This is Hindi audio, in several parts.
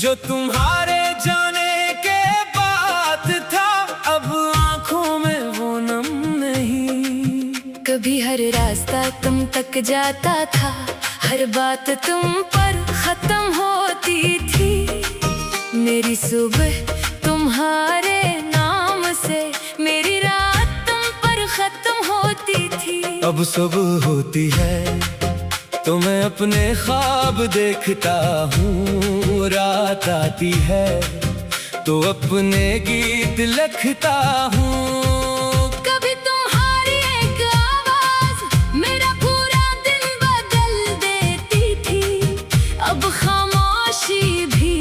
जो तुम्हारे जाने के बाद था अब आंखों में वो नम नहीं। कभी हर रास्ता तुम तक जाता था, हर बात तुम पर खत्म होती थी। मेरी सुबह तुम्हारे नाम से, मेरी रात तुम पर खत्म होती थी। अब सुबह होती है तो मैं अपने ख्वाब देखता हूँ, रात आती है तो अपने गीत लिखता हूँ। कभी तुम्हारी एक आवाज मेरा पूरा दिन बदल देती थी। अब खामोशी भी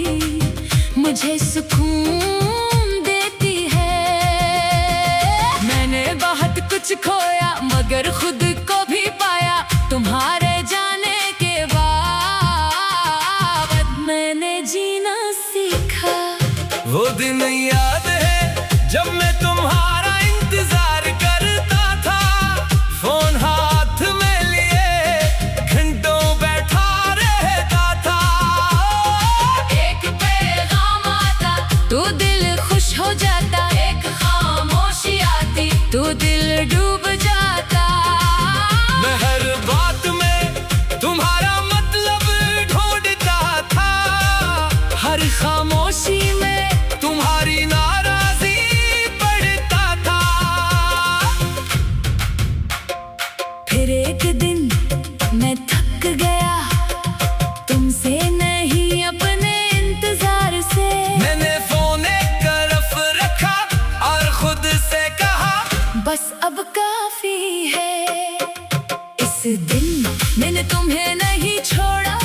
मुझे सुकून देती है। मैंने बहुत कुछ खोया मगर खुद को भी पाया। तुम्हारे जाने के बाद मैंने जीना सीखा। वो दिन याद है जब मैं तुम्हारा इंतजार करता था, फोन हाथ में लिए घंटों बैठा रहता था। एक पैगाम आता तो दिल खुश हो जाता, एक खामोशी आती तो दिल डूब जाता। मैं हर बात में तुम्हारा मतलब ढूंढता था, हर खामोशी में तुम्हारी नाराजी पढ़ता था। फिर एक दिन मैं थक गया तुमसे नहीं अपने इंतजार से। मैंने फोन एक तरफ रखा और खुद से कहा बस अब काफी है। इस दिन मैंने तुम्हें नहीं छोड़ा,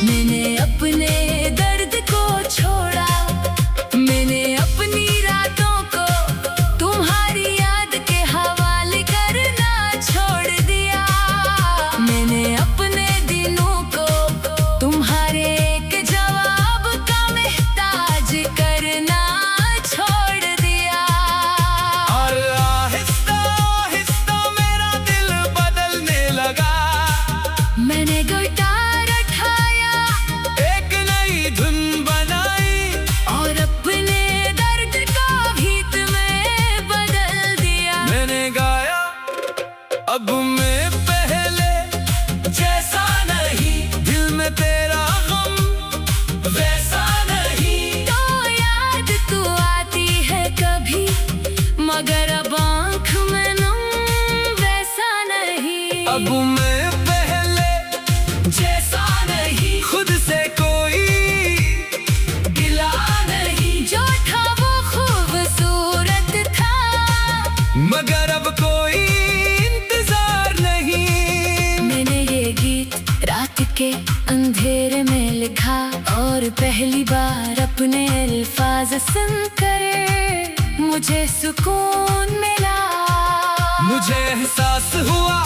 मैंने अपने दर्द को छोड़ा। मैंने अपनी रातों को तुम्हारी याद के हवाले करना छोड़ दिया। मैंने अपने दिनों को तुम्हारे एक जवाब का मोहताज करना छोड़ दिया। और आहिस्ता आहिस्ता मेरा दिल बदलने लगा। मैंने गिटार उठाया, एक नई धुन बनाई और अपने दर्द का गीत में बदल दिया। मैंने गाया अब मैं पहले जैसा नहीं, दिल में तेरा गम वैसा नहीं। तो याद तो आती है कभी मगर अब आँख में नम वैसा नहीं। अब मैं पहले जैसा नहीं, खुद से कोई गिला नहीं। जो था वो खूबसूरत था मगर अब कोई इंतजार नहीं। मैंने ये गीत रात के अंधेरे में लिखा और पहली बार अपने अल्फाज सुनकर मुझे सुकून मिला। मुझे एहसास हुआ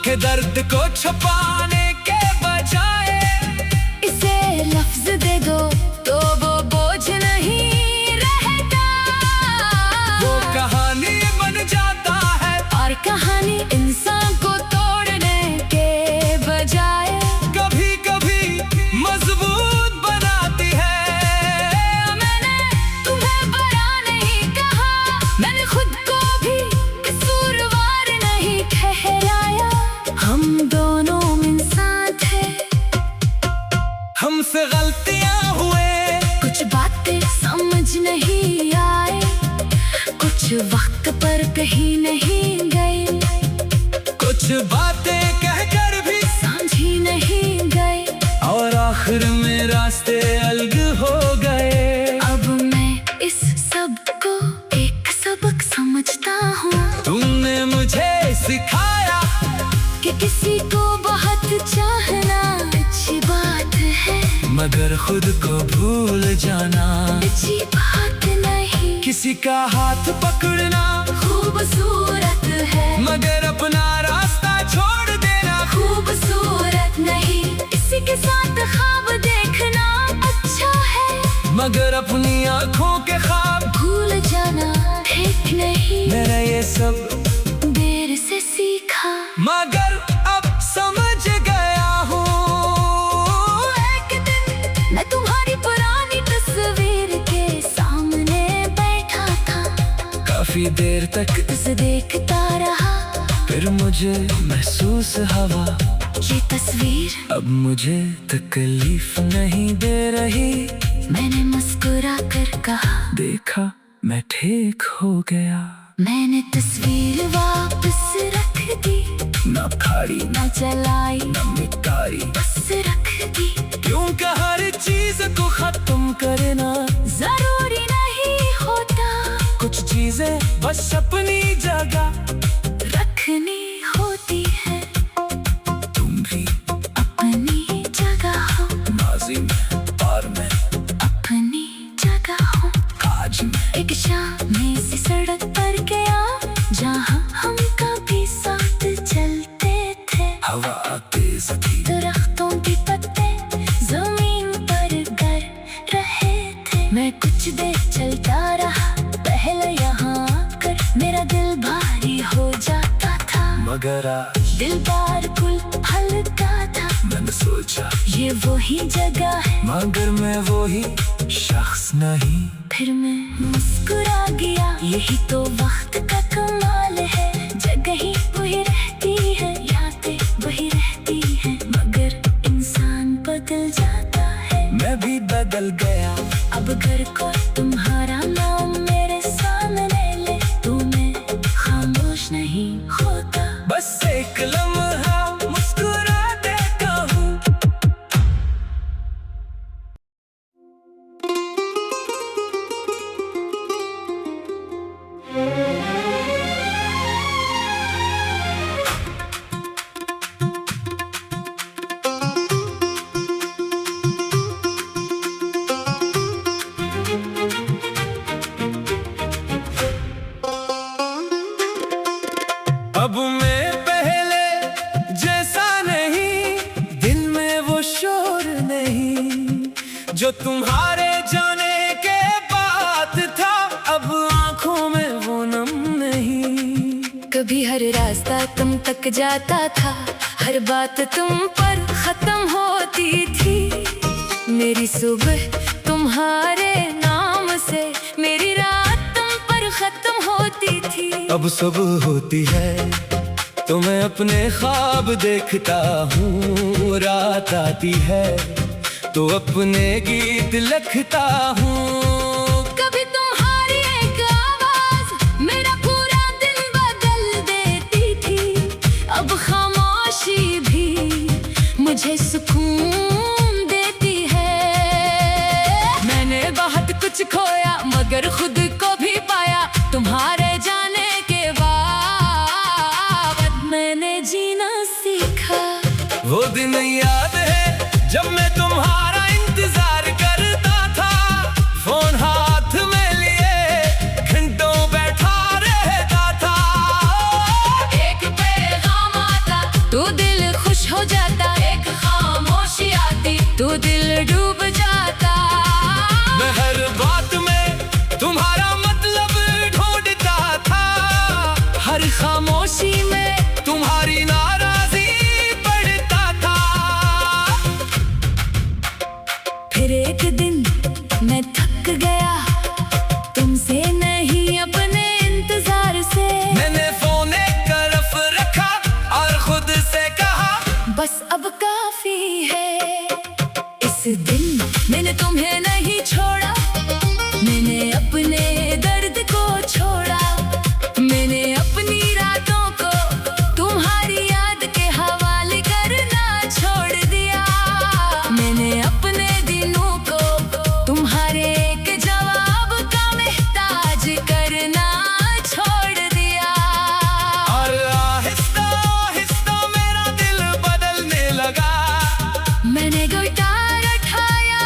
कि दर्द को छुपाने के बजाय इसे लफ्ज दे दो तो वो बोझ नहीं रहता। वो कहानी बन जाता है और कहानी इंसान को तोड़ने के बजाय कभी कभी मजबूत बनाती है। मैंने तुम्हें बड़ा नहीं कहा, मैंने खुद को भी कसूरवार नहीं ठहराया। हम दोनों इंसान थे, हमसे गलतियां हुए, कुछ बातें समझ नहीं आए, कुछ वक्त पर कहीं नहीं गए, कुछ बातें कहकर भी समझी नहीं गए, और आखिर में रास्ते अलग हो गए। अब मैं इस सब को एक सबक समझता हूँ। तुमने मुझे सिखाया कि किसी को बहुत चाहना अच्छी बात है मगर खुद को भूल जाना अच्छी बात नहीं। किसी का हाथ पकड़ना खूबसूरत है मगर अपना रास्ता छोड़ देना खूबसूरत नहीं। किसी के साथ ख्वाब देखना अच्छा है मगर अपनी आंखों के ख्वाब भूल जाना ठीक नहीं। मैंने ये सब देर से सीखा मगर अब समझ गया हूँ। एक दिन मैं तुम्हारी पुरानी देर तक तुझे देखता रहा, फिर मुझे महसूस हवा ये तस्वीर अब मुझे तकलीफ नहीं दे रही। मैंने मुस्कुरा कर कहा, देखा मैं ठीक हो गया। मैंने तस्वीर वापस रख दी, ना फाड़ी न जलाई ना मिटाई, बस रख दी। क्योंकि हर चीज को खत्म करना जरूरी नहीं होता, कुछ चीजें बस अपनी जगह रखनी होती है। तुम भी अपनी जगह हो, माजी में और मैं अपनी जगह हो। आज में एक शाम में सी सड़क पर गया, जहाँ हम कभी साथ चलते थे। हवा तेज थी, दरख्तों के पत्ते जमीन पर गिर रहे थे। मैं कुछ देर चलता रहा, पहले यहाँ आकर मेरा दिल भारी हो जाता था, मगर आज दिल बिल्कुल हल्का था। मैंने सोचा ये वही जगह है, मगर मैं वही शख्स नहीं। फिर मैं मुस्कुरा गया, यही तो वक्त का कमाल है। जगह ही वही रहती है, यादें वही रहती है, मगर इंसान बदल जाता है। मैं भी बदल गया, अब घर को तुम्हारा नाम मेरे सामने ले, तो मैं खामोश नहीं होता। बस एक लम्हा मुस्कुरा देता हूँ। अब मैं पहले जैसा नहीं, दिल में वो शोर नहीं, जो तुम्हारे जाने के बाद था, अब आंखों में वो नम नहीं। कभी हर रास्ता तुम तक जाता था, हर बात तुम पर खत्म होती थी। मेरी सुबह तुम्हारे नाम से, मेरी रात तुम पर खत्म होती थी। अब सुबह होती है तो मैं अपने ख्वाब देखता हूँ, रात आती है तो अपने गीत लिखता हूँ। कभी तुम्हारी एक आवाज मेरा पूरा दिन बदल देती थी, अब खामोशी भी मुझे सुकून देती है। मैंने बहुत कुछ खोया, मगर खुद को भी पाया, तुम्हारे जाने के बाद मैंने जीना सीखा। वो दिन याद है जब मैं तुम्हारा इंतजार करता था, फोन हाथ में लिए घंटों बैठा रहता था। एक पैगाम आता तो दिल खुश हो जाता, एक खामोशी आती तो दिल डूब जाता। मैं हर बात में तुम्हारा मतलब ढूंढता था, हर खामोशी में तुम्हारी नाराजी पढ़ता था। फिर एक दिन मैं थक गया, तुमसे नहीं अपने इंतजार से। मैंने फोन एक तरफ रखा और खुद से कहा, बस अब काफी है। इस दिन मैंने तुम्हें नहीं छोड़ा, मैंने अपने दर्द को छोड़ा। मैंने अपनी रातों को तुम्हारी याद के हवाले करना छोड़ दिया। मैंने अपने दिनों को तुम्हारे एक जवाब का मोहताज करना छोड़ दिया। और आहिस्ता आहिस्ता मेरा दिल बदलने लगा। मैंने गिटार उठाया,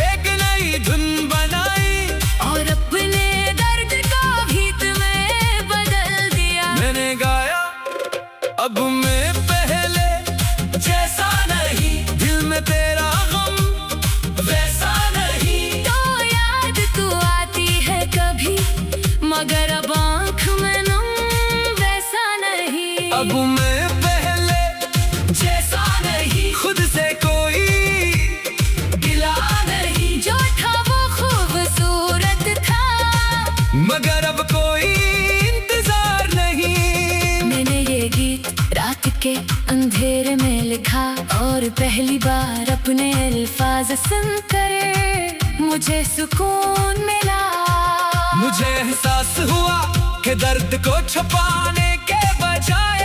एक नई धुन बनाई और अपने दर्द को गीत में बदल दिया। मैंने गाया, अब मैं पहले जैसा नहीं, दिल में तेरा गम वैसा नहीं। तो याद तो आती है कभी, मगर अब आँख में नम वैसा नहीं। अब मैं पहले जैसा नहीं, खुद से कोई गिला नहीं। जो था वो खूबसूरत था, मगर अब कोई बार अपने अल्फाज सुनकर मुझे सुकून मिला। मुझे एहसास हुआ कि दर्द को छुपाने के बजाय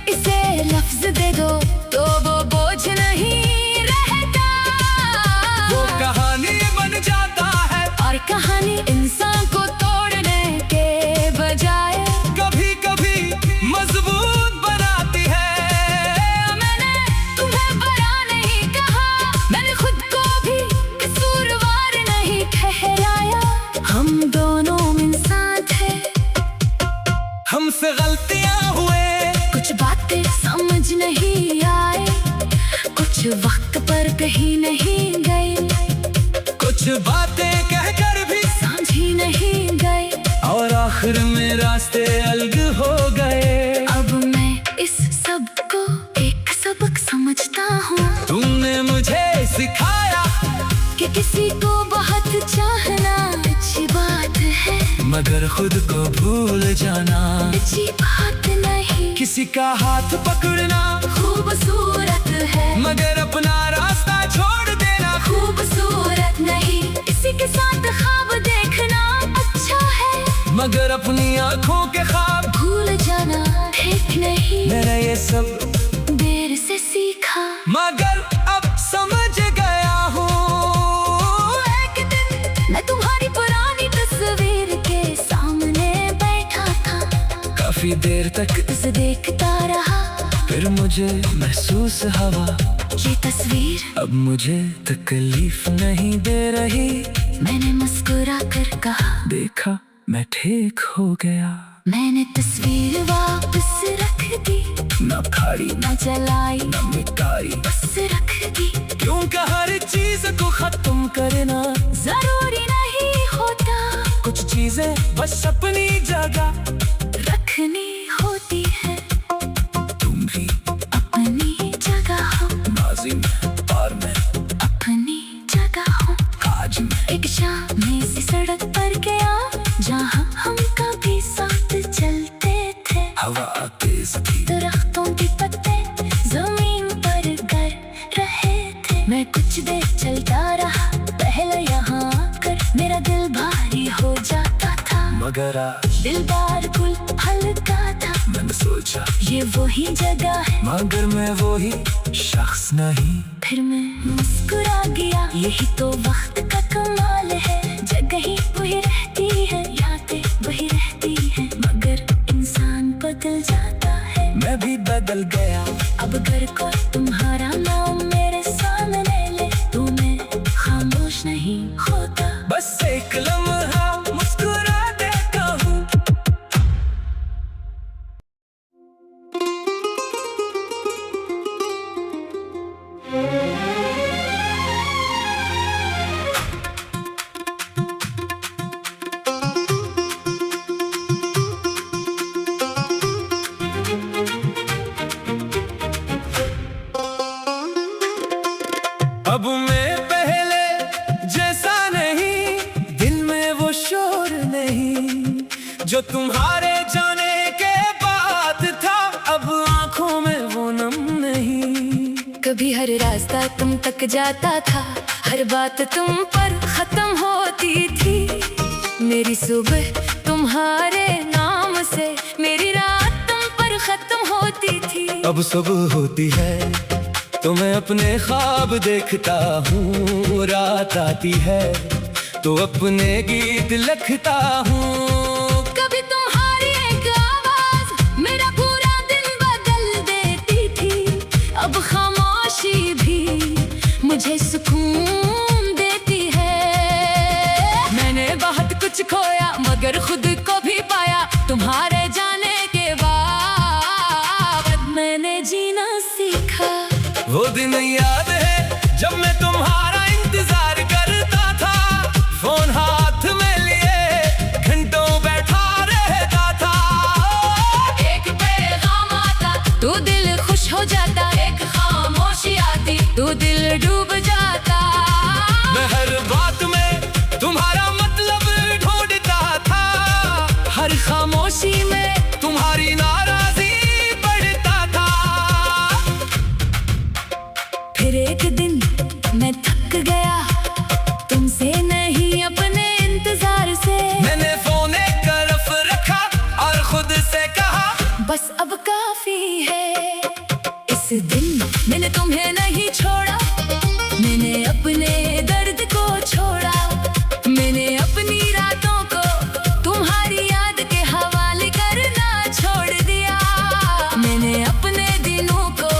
इसे लफ्ज दे दो तो वो बोझ नहीं रहता। वो कहानी बन जाता है और कहानी इंसान को तोड़ने के बजाय कभी कभी मजबूत बनाती है। मैंने तुम्हें बड़ा नहीं कहा, मैंने खुद को भी कसूरवार नहीं ठहराया। हम दोनों इंसान थे, हमसे गलतियां हुए, कुछ बातें समझ नहीं आए, कुछ वक्त पर कहीं नहीं गए, कुछ बातें कहकर भी समझी नहीं गए, और आखिर में रास्ते अलग हो गए। अब मैं इस सब को एक सबक समझता हूँ तुमने मुझे सिखाया कि किसी को बहुत चाहना अच्छी बात है, मगर खुद को भूल जाना अच्छी बात नहीं। किसी का हाथ पकड़ना खूबसूरत है, मगर अपना रास्ता छोड़ देना खूबसूरत नहीं। किसी के साथ ख्वाब देखना अच्छा है, मगर अपनी आंखों के ख्वाब भूल जाना ठीक नहीं। मैंने ये सब देर से सीखा, मगर अब समझ गया हूँ। एक दिन मैं तुम्हारी पुरानी तस्वीर के सामने बैठा था, काफी देर तक उसे देखता रहा। फिर मुझे महसूस हुआ ये तस्वीर अब मुझे तकलीफ नहीं दे रही। मैंने मुस्कुरा कर कहा, देखा मैं ठीक हो गया। मैंने तस्वीर वापस रख दी, न फाड़ी न जलाई न मिटाई, बस रख दी। क्योंकि हर चीज को खत्म करना जरूरी नहीं होता, कुछ चीजें बस अपनी जगह रखनी होती है। तुम भी अपनी जगह हो, माजी में और मैं अपनी जगह हो। आज मैं एक शाम में इसी सड़क पर गया जहाँ हम कभी साथ चलते थे। हवा तेज थी, दरख्तों के पत्ते जमीन पर गिर रहे थे। मैं कुछ देर चलता रहा, पहले यहाँ आकर मेरा दिल भारी हो जाता था, मगर आज दिल बिल्कुल हल्का था। मैंने सोचा ये वही जगह है, मगर मैं वही शख्स नहीं। फिर मैं मुस्कुरा गया, यही तो वक्त का कमाल है। जगह ही वही रहती है, यादें वही रहती है, मगर इंसान बदल जाता है। मैं भी बदल गया, अब अगर कोई तुम्हारा नाम मेरे सामने ले तो मैं खामोश नहीं होता। बस एक लम्हा मुस्कुरा देता हूँ। अब मैं पहले जैसा नहीं, दिल में वो शोर नहीं जो तुम्हारे जाने के बाद था। अब आंखों में वो नम नहीं। कभी हर रास्ता तुम तक जाता था, हर बात तुम पर खत्म होती थी। मेरी सुबह तुम्हारे नाम से, मेरी रात तुम पर खत्म होती थी। अब सुबह होती है तो मैं अपने ख्वाब देखता हूँ, रात आती है तो अपने गीत लिखता हूँ। कभी तुम्हारी एक आवाज मेरा पूरा दिन बदल देती थी, अब खामोशी भी मुझे सुकून देती है। मैंने बहुत कुछ खोया मगर खुद को भी पाया, तुम्हारे जाने के बाद मैंने जीना सीखा। वो दिन याद है जब मैं तुम्हारा इंतजार करता था, फोन हाथ में लिए घंटों बैठा रहता था। एक पैगाम आता तो दिल खुश हो जाता, एक खामोशी आती तो दिल डूब जाता। मैं हर बात में तुम्हारा मतलब ढूंढता था, हर खामोशी में तुम्हारी नाराजगी बढ़ता था। फिर एक दिन दिन मैं थक गया तुमसे नहीं अपने इंतजार से। मैंने फोन एक तरफ रखा और खुद से कहा बस अब काफी है। इस दिन मैंने तुम्हें नहीं छोड़ा, मैंने अपने दर्द को छोड़ा, मैंने अपनी रातों को तुम्हारी याद के हवाले करना छोड़ दिया, मैंने अपने दिनों को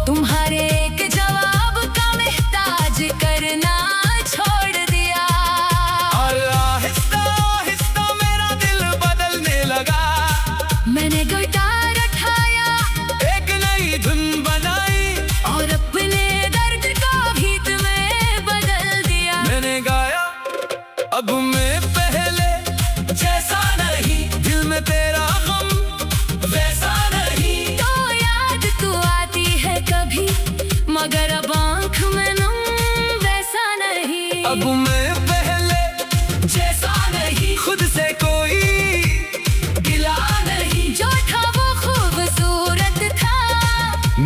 तुम्हारे एक जवाब का मोहताज करना छोड़ दिया। और आहिस्ता आहिस्ता मेरा दिल बदलने लगा। मैंने गिटार उठाया, एक नई धुन बनाई और अपने दर्द को गीत में बदल दिया। मैंने गाया अब मैं पहले जैसा नहीं, दिल में तेरा गम वैसा नहीं। तो याद तो आती है कभी मगर अब आँख में नम वैसा नहीं। अब मैं पहले जैसा नहीं, खुद से कोई गिला नहीं। जो था वो खूबसूरत था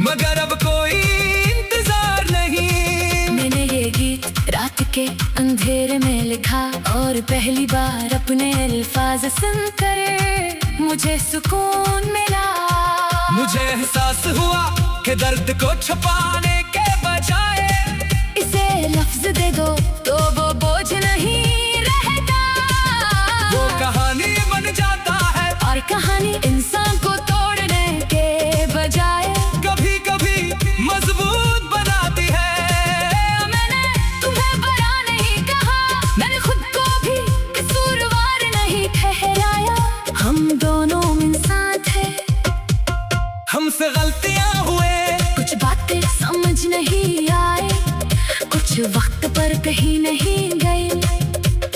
मगर अब कोई इंतजार नहीं। मैंने ये गीत रात के अंधेरे में लिखा और पहली बार अपने अल्फाज सुनकर मुझे सुकून मिला। मुझे एहसास हुआ कि दर्द को छुपाने के बजाय इसे लफ्ज दे दो तो वो बोझ नहीं रहता। वो कहानी बन जाता है और कहानी इंसान को तोड़ने के बजाय कभी कभी मजबूत बनाती है। मैंने तुम्हें बुरा नहीं कहा, मैंने खुद को भी कसूरवार नहीं ठहराया। हम दोनों इंसान थे, हमसे गलतियां हुए, कुछ बातें समझ नहीं आए, कुछ वक्त पर कहीं नहीं गए,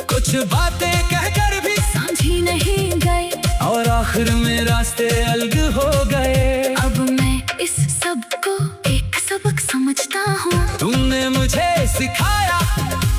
कुछ बातें कहकर भी समझी नहीं गए। और आखिर में रास्ते अलग हो गए। अब मैं इस सब को एक सबक समझता हूँ तुमने मुझे सिखाया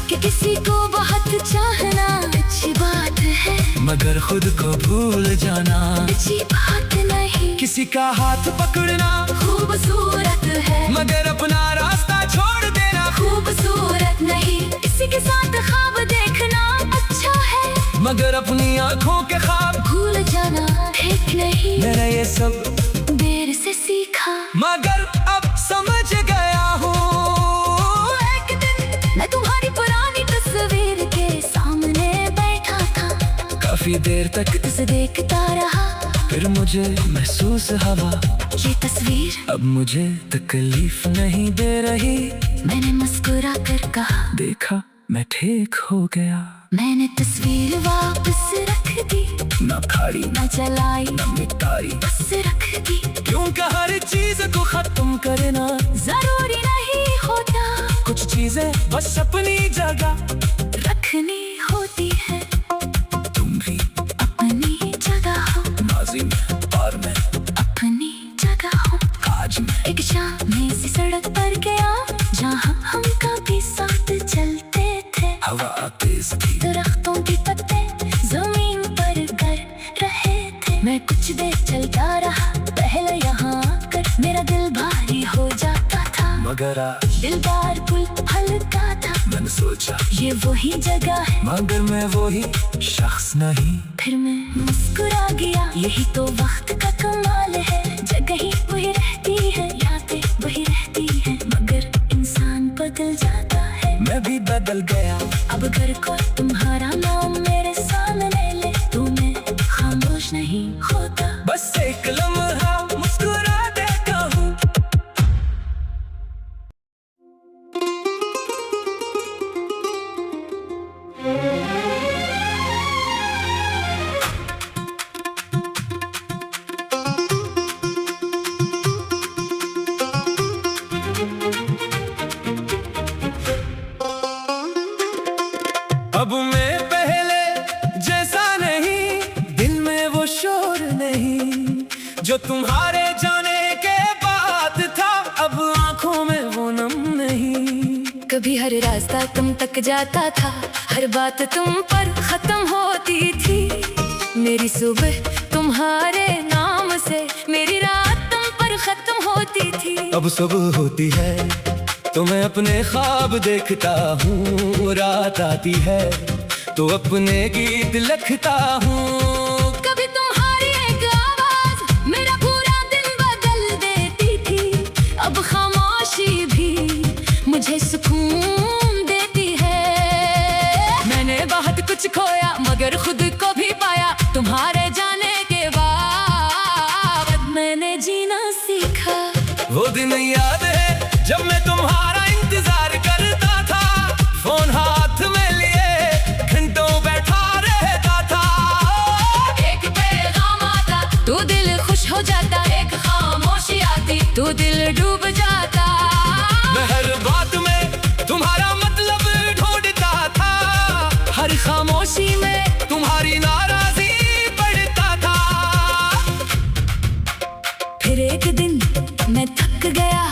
कि किसी को बहुत चाहना अच्छी बात है मगर खुद को भूल जाना अच्छी बात नहीं। किसी का हाथ पकड़ना खूबसूरत है मगर अपना रास्ता छोड़ देना खूबसूरत नहीं। किसी के साथ ख्वाब देखना अच्छा है मगर अपनी आंखों के ख्वाब भूल जाना ठीक नहीं। मैंने ये सब देर से सीखा मगर अब समझ गया हूँ। एक दिन मैं तुम्हारी पुरानी तस्वीर के सामने बैठा था, काफी देर तक उसे देखता रहा। फिर मुझे महसूस हवा ये तस्वीर अब मुझे तकलीफ नहीं दे रही। मैंने मुस्कुरा कर कहा देखा मैं ठीक हो गया। मैंने तस्वीर वापस रख दी, ना फाड़ी न जलाई ना मिटाई, बस रख दी। क्योंकि हर चीज को खत्म करना जरूरी नहीं होता, कुछ चीजें बस अपनी जगह रखनी होती है। तुम भी अपनी जगह हो, माजी में पार में अपनी जगह हो। आज में एक शाम सी सड़क पर गया जहाँ हम कभी साथ चलते थे। हवा तेज थी, दरख्तों के पत्ते जमीन पर गिर रहे थे। मैं कुछ देर चलता रहा, पहले यहाँ आकर मेरा दिल भारी हो जाता था मगर आज दिल बार पुल हल्का था। मैंने सोचा ये वही जगह है मगर मैं वही शख्स नहीं। फिर मैं मुस्कुरा गया, यही तो वक्त का कमाल है। जगह ही वही रहती है, यादें वही रहती है मगर इंसान बदल जाता है। मैं भी बदल गया। अब घर को तुम्हारा नाम मेरे सामने ले तो मैं खामोश नहीं होता। बस एक लम्हा मुस्कुरा देता हूँ। अब मैं पहले जैसा नहीं, दिल में वो शोर नहीं जो तुम्हारे जाने के बाद था। अब आंखों में वो नम नहीं। कभी हर रास्ता तुम तक जाता था, हर बात तुम पर खत्म होती थी। मेरी सुबह तुम्हारे नाम से, मेरी रात तुम पर खत्म होती थी। अब सुबह होती है तुम्हें अपने ख्वाब देखता हूँ, रात आती है तो अपने गीत लिखता हूँ। कभी तुम्हारी एक आवाज मेरा पूरा दिन बदल देती थी, अब खामोशी भी मुझे सुकून देती है। मैंने बहुत कुछ खोया मगर खुद को भी पाया, तुम्हारे जाने के बाद मैंने जीना सीखा। वो दिन याद है जब मैं तुम्हारा इंतजार करता था, फोन हाथ में लिए घंटों बैठा रहता था। एक पैगाम आता तो दिल खुश हो जाता, एक खामोशी आती तो दिल डूब जाता। मैं हर बात में तुम्हारा मतलब ढूंढता था, हर खामोशी में तुम्हारी नाराजगी पढ़ता था। फिर एक दिन मैं थक गया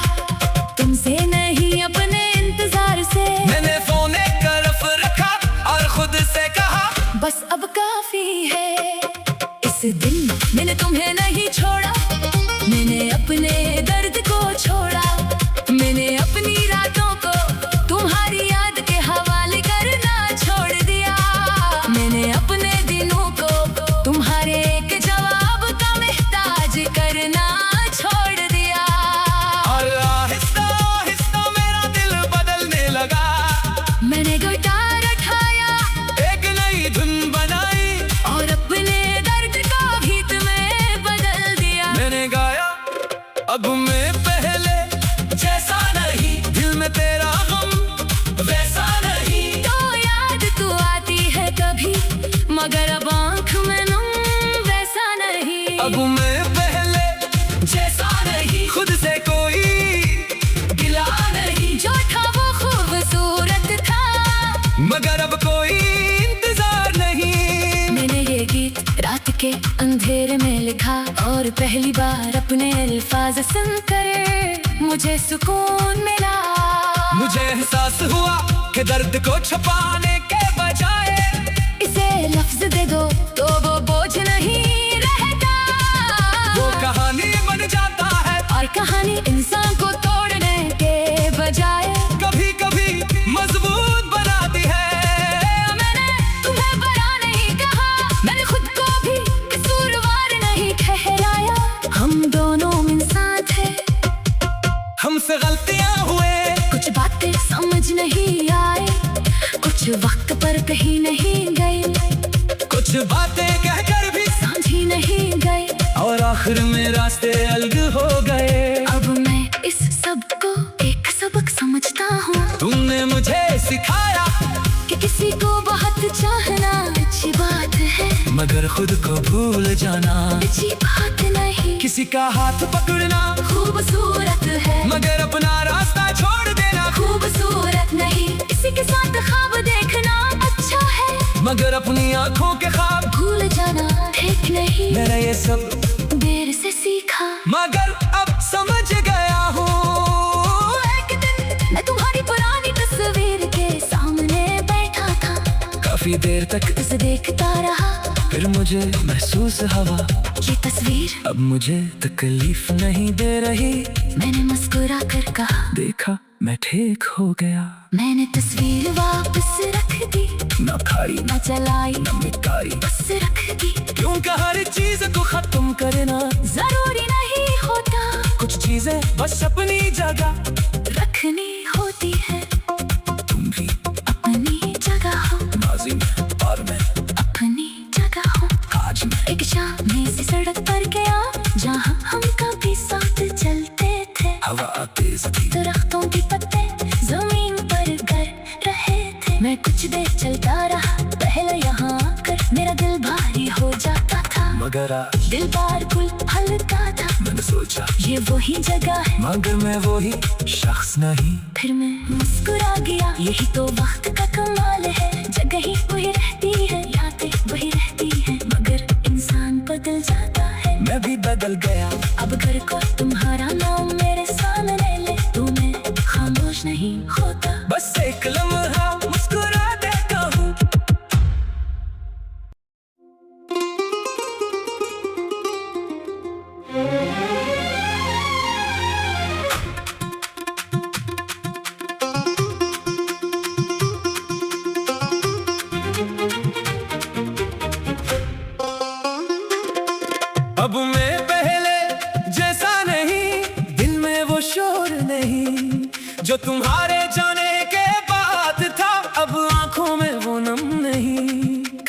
तुमसे नहीं अपने इंतजार से, मैंने फोन एक तरफ रखा और खुद से कहा बस अब काफी है। इस दिन मैंने तुम्हें नहीं छोड़ा, मैंने अपने दर्द को छोड़ा, मैंने अपनी रातों को तुम्हारी याद के हवाले करना छोड़ दिया। मैंने अपने दिनों को तुम्हारे एक जवाब का मोहताज करना छोड़ दिया। और आहिस्ता आहिस्ता मेरा दिल बदलने लगा। मैंने गिटार उठाया, एक नई धुन बनाई और अपने दर्द का गीत में बदल दिया। मैंने गाया अब मैं पहले जैसा नहीं, दिल में तेरा गम वैसा नहीं। तो याद तो आती है कभी मगर अब आँख में नम वैसा नहीं। अब मैं पहले जैसा नहीं, खुद से कोई गिला नहीं। जो था वो खूबसूरत था मगर अब कोई इंतजार नहीं। मैंने ये गीत रात के अंधेरे में लिखा और पहली बार अपने अल्फाज सुनकर मुझे सुकून मिला। मुझे एहसास हुआ कि दर्द को छुपाने के बजाय इसे लफ्ज दे दो तो वो बोझ नहीं रहता। वो कहानी बन जाता है और कहानी इंसान को तोड़ने के बजाय कभी कभी मजबूत बनाती है। मैंने तुम्हें बुरा नहीं कहा, मैंने खुद को भी कसूरवार नहीं ठहराया। हम दोनों इंसान थे, हमसे गलतियां हुए, कुछ बातें समझ नहीं आए, कुछ वक्त पर कहीं नहीं गए, कुछ बातें कहकर भी समझी नहीं गए। और आखिर में रास्ते अलग हो गए। अब मैं इस सब को एक सबक समझता हूँ तुमने मुझे सिखाया कि किसी को बहुत चाहना अच्छी बात है, मगर खुद को भूल जाना अच्छी बात नहीं। किसी का हाथ पकड़ना खूबसूरत है मगर अपना रास्ता छोड़ देना खूबसूरत नहीं। किसी के साथ ख्वाब देखना अच्छा है मगर अपनी आंखों के ख्वाब भूल जाना ठीक नहीं। मैंने ये सब देर से सीखा मगर अब समझ गया हूँ। एक दिन मैं तुम्हारी पुरानी तस्वीर के सामने बैठा था, काफी देर तक उसे देखता रहा। फिर मुझे महसूस हुआ ये तस्वीर अब मुझे तकलीफ नहीं दे रही। मैंने मुस्कुरा कर कहा देखा मैं ठीक हो गया। मैंने तस्वीर वापस रख दी, न खाई न जलाई न मिटाई, बस रख दी। क्योंकि हर चीज को खत्म करना जरूरी नहीं होता, कुछ चीजें बस अपनी जगह रखनी होती है। तुम भी अपनी जगह हो, माजी में और मैं अपनी जगह हो। आज मैं एक शाम सी सड़क पर गया जहाँ हम कभी साथ चलते थे। हवा तेज थी, दरख्तों के पत्ते जमीन पर गिर रहे थे। मैं कुछ देर चलता रहा, पहले यहाँ आकर मेरा दिल भारी हो जाता था, मगर आज दिल बिल्कुल हल्का था। मैंने सोचा ये वही जगह है, मगर मैं वही शख्स नहीं। फिर मैं मुस्कुरा गया, यही तो वक्त का कमाल है। जगह ही वही रहती है, यादें वही रहती है, मगर इंसान बदल जाता है। मैं भी बदल गया। अब घर को तुम्हारा नाम मेरे सामने ले, तो मैं खामोश नहीं होता। बस एक लम्हा मुस्कुरा देता हूँ।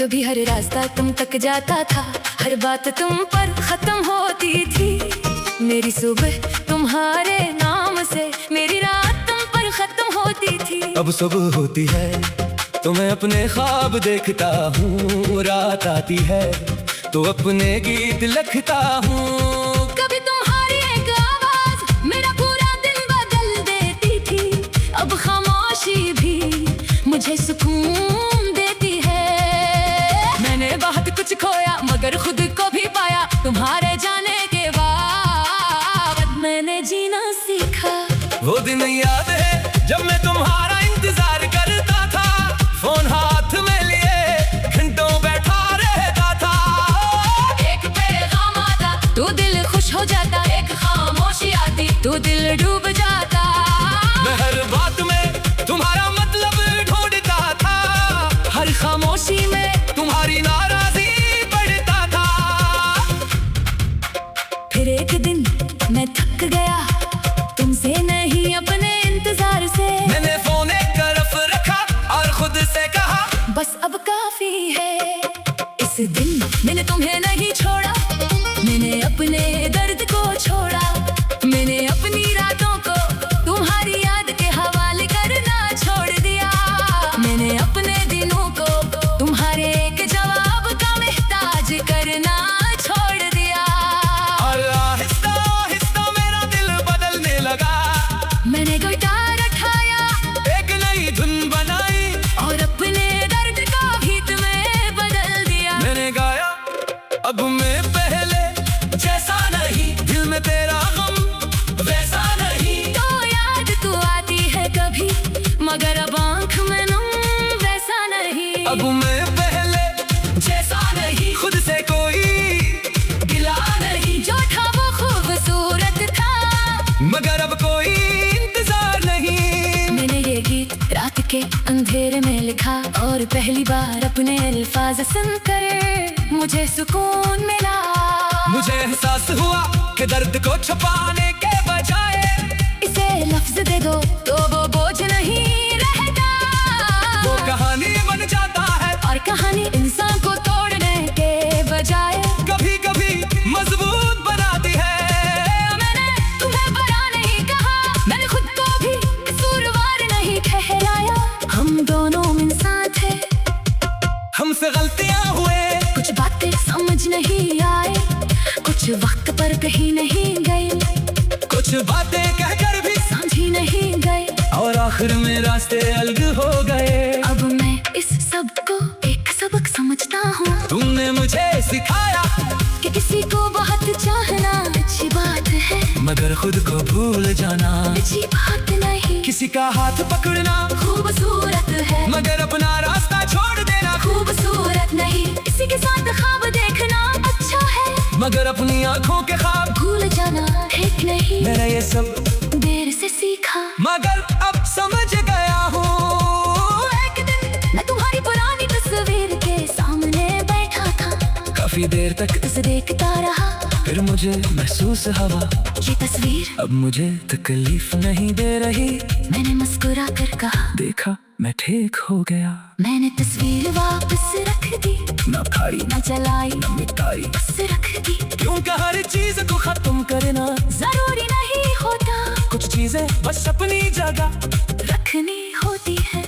कभी हर रास्ता तुम तक जाता था, हर बात तुम पर खत्म होती थी। मेरी सुबह तुम्हारे नाम से, मेरी रात तुम पर खत्म होती थी। अब सुबह होती है तो मैं अपने ख्वाब देखता हूँ, रात आती है तो अपने गीत लिखता हूँ। कभी तुम्हारी एक आवाज मेरा पूरा दिन बदल देती थी, अब खामोशी भी मुझे सुकून देती है। मैंने बहुत कुछ खोया मगर खुद को भी पाया, तुम्हारे जाने के बाद मैंने जीना सीखा। वो दिन याद है जब मैं तुम्हारा इंतजार करता था, फोन हाथ में लिए घंटों बैठा रहता था। एक पैगाम आता तो दिल खुश हो जाता, एक खामोशी आती तो दिल डूब जाता। मैं हर बात में तुम्हारा मतलब ढूंढता था, हर खामोशी में तुम्हारी नाराजगी बढ़ता था। फिर एक दिन मैं थक गया तुमसे नहीं अपने इंतजार से, मैंने फोन एक तरफ रखा और खुद से कहा बस अब काफी है। इस दिन मैंने तुम्हें नहीं छोड़ा, मैंने अपने दर्द को छोड़ा, मैंने अपनी रातों को तुम्हारी याद के हवाले करना छोड़ दिया। मैंने अपने दिनों को तुम्हारे एक जवाब का मोहताज करना छोड़ दिया। और आहिस्ता आहिस्ता मेरा दिल बदलने लगा। मैंने गिटार उठाया, एक नई धुन बनाई और अपने दर्द का गीत में बदल दिया। मैंने गाया अब मैं पहले जैसा नहीं, दिल में तेरा गम वैसा नहीं। तो याद तो आती है कभी मगर अब आँख में नम वैसा नहीं। अब मैं पहले जैसा नहीं, खुद से कोई गिला नहीं, जो था वो खूबसूरत था मगर अब कोई इंतजार नहीं। मैंने ये गीत रात के अंधेरे में लिखा और पहली बार अपने अल्फाज सुनकर मुझे सुकून मिला। मुझे एहसास हुआ कि दर्द को छुपाने के बजाय इसे लफ्ज दे दो तो वो बोझ नहीं रहता, वो कहानी बन जाता है। और कहानी इंसान को तोड़ने के बजाय कभी कभी मजबूत बनाती है। मैंने तुम्हें बड़ा नहीं कहा, मैंने खुद को भी कसूरवार नहीं ठहराया। हम दोनों इंसान थे, हमसे गलतियां हुए, कुछ बातें समझ नहीं आए, कुछ वक्त पर कहीं नहीं गए, कुछ बातें कहकर भी समझी नहीं गए, और आखिर में रास्ते अलग हो गए। अब मैं इस सब को एक सबक समझता हूँ। तुमने मुझे सिखाया कि किसी को बहुत चाहना अच्छी बात है, मगर खुद को भूल जाना अच्छी बात नहीं। किसी का हाथ पकड़ना खूबसूरत है मगर अपना रास्ता छोड़ देना खूबसूरत नहीं। किसी के साथ ख्वाब देखना अच्छा है मगर अपनी आंखों के ख्वाब भूल जाना ठीक नहीं। मैंने ये सब देर से सीखा मगर अब समझ गया हूँ। एक दिन मैं तुम्हारी पुरानी तस्वीर के सामने बैठा था, काफी देर तक उसे देखता रहा। फिर मुझे महसूस हवा ये तस्वीर अब मुझे तकलीफ नहीं दे रही। मैंने मुस्कुरा कर कहा देखा मैं ठीक हो गया। मैंने तस्वीर वापस रख दी, न खाई न जलाई न मिटाई, बस रख दी। क्योंकि हर चीज को खत्म करना जरूरी नहीं होता, कुछ चीजें बस अपनी जगह रखनी होती है।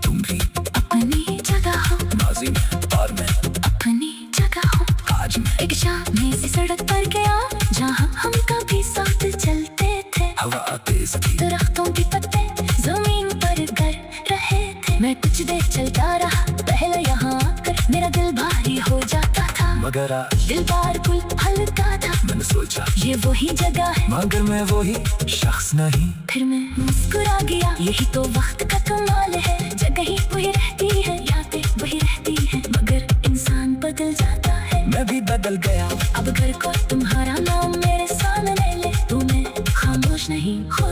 तुम भी अपनी जगह हो, माजी में और मैं अपनी जगह हो। आज में एक शाम सी सड़क पर गया जहाँ हम कभी साथ चलते थे। हवा तेज थी, दरख्तों के पत्ते जमीन पर गिर रहे थे। मैं कुछ देर चलता रहा, पहले यहाँ आकर मेरा दिल भारी हो जाता था, मगर आज दिल बिल्कुल हल्का था। मैंने सोचा ये वही जगह है मगर मैं वही शख्स नहीं। फिर मैं मुस्कुरा गया, यही तो वक्त का कमाल है। जगह ही वही रहती है, यादें वही रहती है, मगर इंसान बदल जाता है। मैं भी बदल गया। अब अगर कोई तुम्हारा नाम मेरे सामने ले तो मैं खामोश नहीं हो